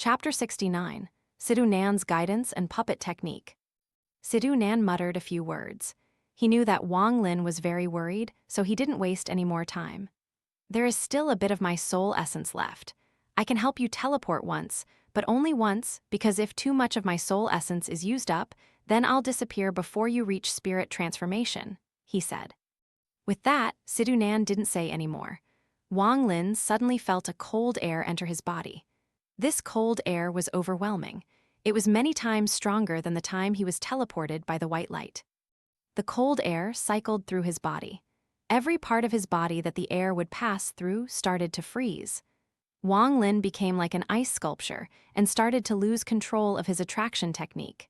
Chapter 69, Situ Nan's Guidance and Puppet Technique. Situ Nan muttered a few words. He knew that Wang Lin was very worried, so he didn't waste any more time. There is still a bit of my soul essence left. I can help you teleport once, but only once, because if too much of my soul essence is used up, then I'll disappear before you reach spirit transformation, he said. With that, Situ Nan didn't say any more. Wang Lin suddenly felt a cold air enter his body. This cold air was overwhelming. It was many times stronger than the time he was teleported by the white light. The cold air cycled through his body. Every part of his body that the air would pass through started to freeze. Wang Lin became like an ice sculpture and started to lose control of his attraction technique.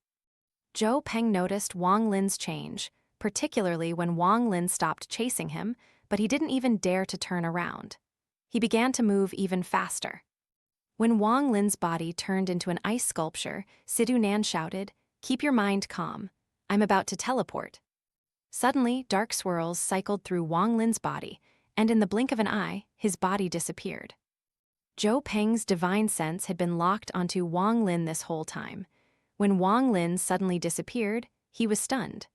Zhou Peng noticed Wang Lin's change, particularly when Wang Lin stopped chasing him, but he didn't even dare to turn around. He began to move even faster. When Wang Lin's body turned into an ice sculpture, Situ Nan shouted, "Keep your mind calm. I'm about to teleport." Suddenly, dark swirls cycled through Wang Lin's body, and in the blink of an eye, his body disappeared. Zhou Peng's divine sense had been locked onto Wang Lin this whole time. When Wang Lin suddenly disappeared, he was stunned.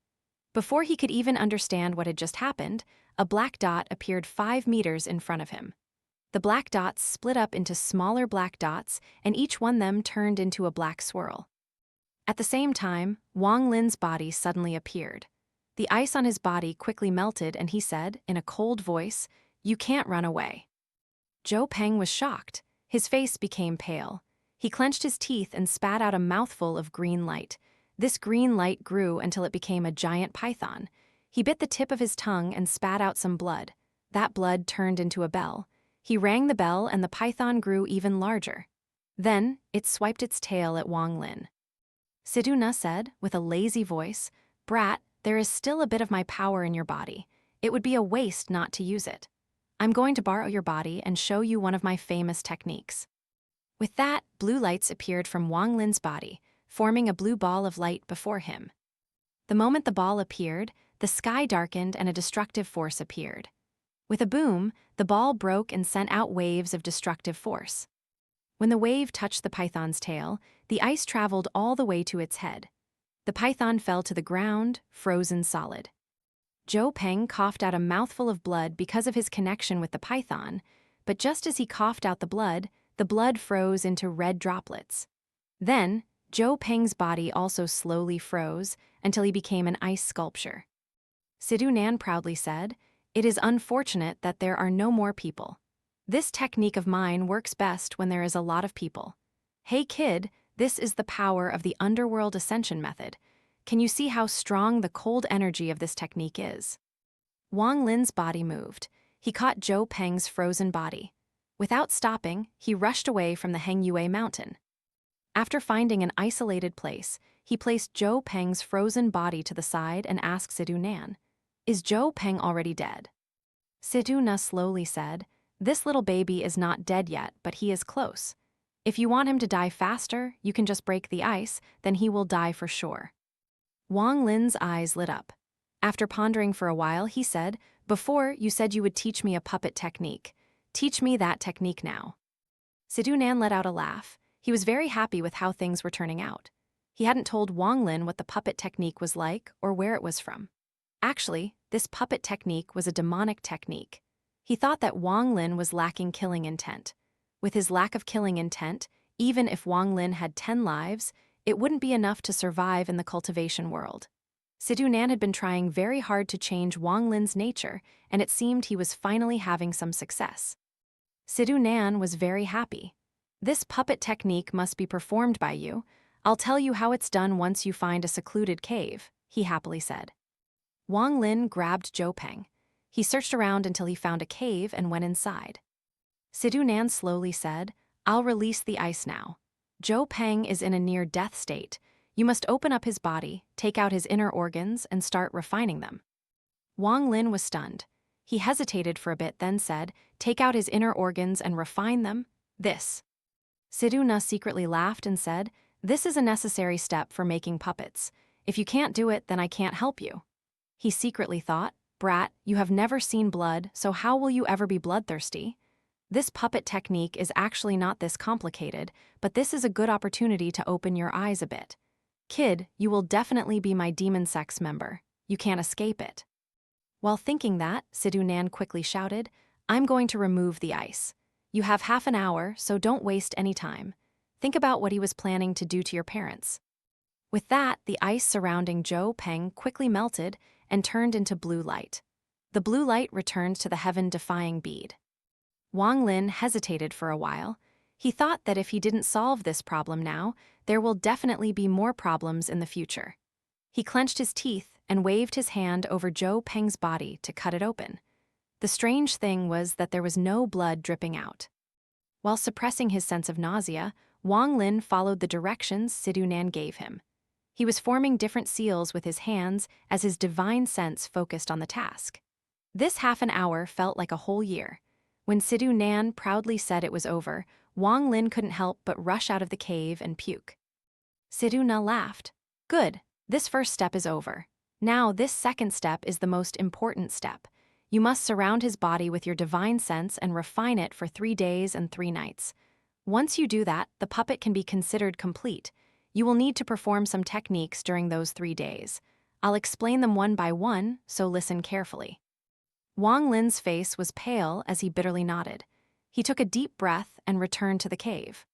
Before he could even understand what had just happened, a black dot appeared 5 meters in front of him. The black dots split up into smaller black dots, and each one of them turned into a black swirl. At the same time, Wang Lin's body suddenly appeared. The ice on his body quickly melted, and he said, in a cold voice, "You can't run away." Zhou Peng was shocked. His face became pale. He clenched his teeth and spat out a mouthful of green light. This green light grew until it became a giant python. He bit the tip of his tongue and spat out some blood. That blood turned into a bell. He rang the bell and the python grew even larger. Then, it swiped its tail at Wang Lin. Situ Na said, with a lazy voice, "Brat, there is still a bit of my power in your body. It would be a waste not to use it. I'm going to borrow your body and show you one of my famous techniques." With that, blue lights appeared from Wang Lin's body, forming a blue ball of light before him. The moment the ball appeared, the sky darkened and a destructive force appeared. With a boom, the ball broke and sent out waves of destructive force. When the wave touched the python's tail, the ice traveled all the way to its head. The python fell to the ground, frozen solid. Zhou Peng coughed out a mouthful of blood because of his connection with the python, but just as he coughed out the blood froze into red droplets. Then, Zhou Peng's body also slowly froze until he became an ice sculpture. Situ Nan proudly said, "It is unfortunate that there are no more people. This technique of mine works best when there is a lot of people. Hey kid, this is the power of the underworld ascension method. Can you see how strong the cold energy of this technique is?" Wang Lin's body moved. He caught Zhou Peng's frozen body. Without stopping, he rushed away from the Hengyue mountain. After finding an isolated place, he placed Zhou Peng's frozen body to the side and asked Situ Nan, "Is Zhou Peng already dead?" Situ Na slowly said, "This little baby is not dead yet, but he is close. If you want him to die faster, you can just break the ice, then he will die for sure." Wang Lin's eyes lit up. After pondering for a while, he said, "Before, you said you would teach me a puppet technique. Teach me that technique now." Situ Nan let out a laugh. He was very happy with how things were turning out. He hadn't told Wang Lin what the puppet technique was like or where it was from. Actually, this puppet technique was a demonic technique. He thought that Wang Lin was lacking killing intent. With his lack of killing intent, even if Wang Lin had 10 lives, it wouldn't be enough to survive in the cultivation world. Situ Nan had been trying very hard to change Wang Lin's nature, and it seemed he was finally having some success. Situ Nan was very happy. "This puppet technique must be performed by you. I'll tell you how it's done once you find a secluded cave," he happily said. Wang Lin grabbed Zhou Peng. He searched around until he found a cave and went inside. Situ Nan slowly said, "I'll release the ice now. Zhou Peng is in a near-death state. You must open up his body, take out his inner organs, and start refining them." Wang Lin was stunned. He hesitated for a bit, then said, "Take out his inner organs and refine them? This." Situ Na secretly laughed and said, "This is a necessary step for making puppets. If you can't do it, then I can't help you." He secretly thought, "Brat, you have never seen blood, so how will you ever be bloodthirsty?" This puppet technique is actually not this complicated, but this is a good opportunity to open your eyes a bit. Kid, you will definitely be my demon sex member. You can't escape it. While thinking that, Situ Nan quickly shouted, I'm going to remove the ice. You have half an hour, so don't waste any time. Think about what he was planning to do to your parents. With that, the ice surrounding Zhou Peng quickly melted and turned into blue light. The blue light returned to the heaven-defying bead. Wang Lin hesitated for a while. He thought that if he didn't solve this problem now, there will definitely be more problems in the future. He clenched his teeth and waved his hand over Zhou Peng's body to cut it open. The strange thing was that there was no blood dripping out. While suppressing his sense of nausea, Wang Lin followed the directions Situ Nan gave him. He was forming different seals with his hands as his divine sense focused on the task. This half an hour felt like a whole year. When Situ Nan proudly said it was over, Wang Lin couldn't help but rush out of the cave and puke. Situ Na laughed. Good, this first step is over. Now this second step is the most important step. You must surround his body with your divine sense and refine it for 3 days and 3 nights. Once you do that, the puppet can be considered complete. You will need to perform some techniques during those 3 days. I'll explain them one by one, so listen carefully. Wang Lin's face was pale as he bitterly nodded. He took a deep breath and returned to the cave.